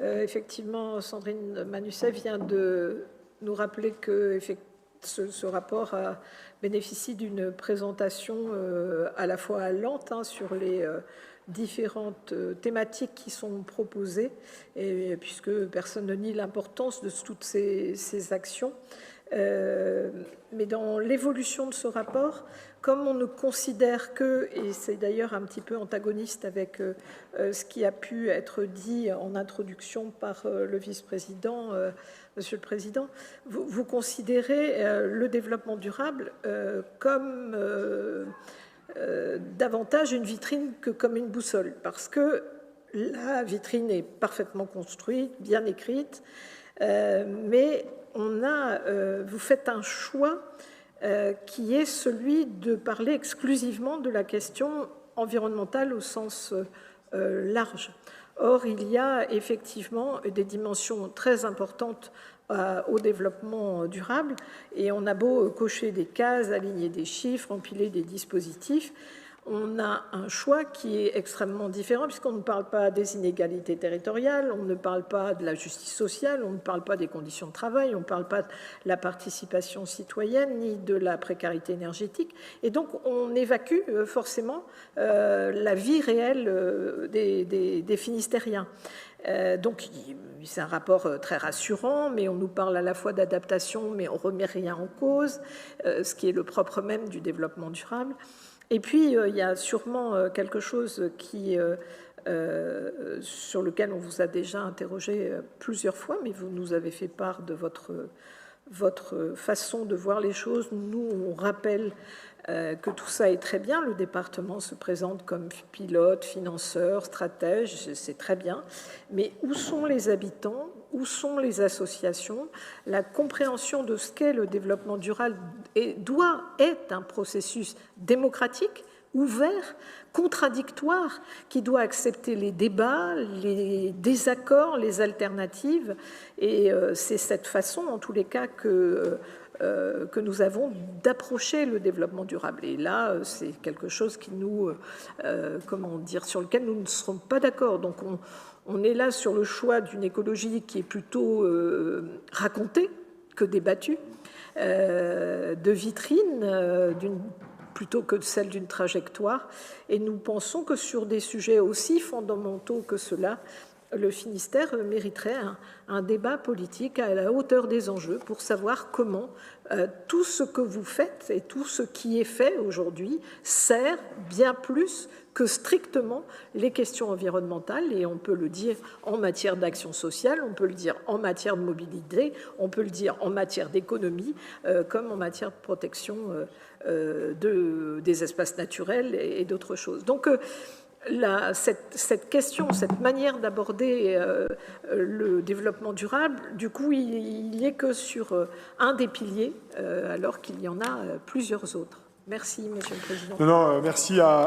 Effectivement, Sandrine Manusset vient de nous rappeler que ce rapport bénéficie d'une présentation à la fois lente sur les différentes thématiques qui sont proposées, et puisque personne ne nie l'importance de toutes ces actions. Mais dans l'évolution de ce rapport, comme on ne considère que, et c'est d'ailleurs un petit peu antagoniste avec ce qui a pu être dit en introduction par le vice-président, Monsieur le Président, vous considérez le développement durable comme davantage une vitrine que comme une boussole, parce que la vitrine est parfaitement construite, bien écrite, mais vous faites un choix qui est celui de parler exclusivement de la question environnementale au sens large. Or, il y a effectivement des dimensions très importantes au développement durable, et on a beau cocher des cases, aligner des chiffres, empiler des dispositifs, on a un choix qui est extrêmement différent, puisqu'on ne parle pas des inégalités territoriales, on ne parle pas de la justice sociale, on ne parle pas des conditions de travail, on ne parle pas de la participation citoyenne, ni de la précarité énergétique. Et donc, on évacue forcément la vie réelle des Finistériens. Donc, c'est un rapport très rassurant, mais on nous parle à la fois d'adaptation, mais on ne remet rien en cause, ce qui est le propre même du développement durable. Et puis, il y a sûrement quelque chose sur lequel on vous a déjà interrogé plusieurs fois, mais vous nous avez fait part de votre façon de voir les choses. Nous, on rappelle que tout ça est très bien. Le département se présente comme pilote, financeur, stratège, c'est très bien. Mais où sont les habitants ? Où sont les associations? La compréhension de ce qu'est le développement durable est un processus démocratique, ouvert, contradictoire, qui doit accepter les débats, les désaccords, les alternatives. Et c'est cette façon, en tous les cas, que nous avons d'approcher le développement durable. Et là, c'est quelque chose qui sur lequel nous ne serons pas d'accord. Donc, on est là sur le choix d'une écologie qui est plutôt racontée que débattue, de vitrine, plutôt que celle d'une trajectoire. Et nous pensons que sur des sujets aussi fondamentaux que cela, le Finistère mériterait un débat politique à la hauteur des enjeux pour savoir comment tout ce que vous faites et tout ce qui est fait aujourd'hui sert bien plus que strictement les questions environnementales. Et on peut le dire en matière d'action sociale, on peut le dire en matière de mobilité, on peut le dire en matière d'économie, comme en matière de protection des espaces naturels et d'autres choses. Donc, cette question, cette manière d'aborder le développement durable, du coup, il n'y est que sur un des piliers, alors qu'il y en a plusieurs autres. Merci, Monsieur le Président. Non, merci à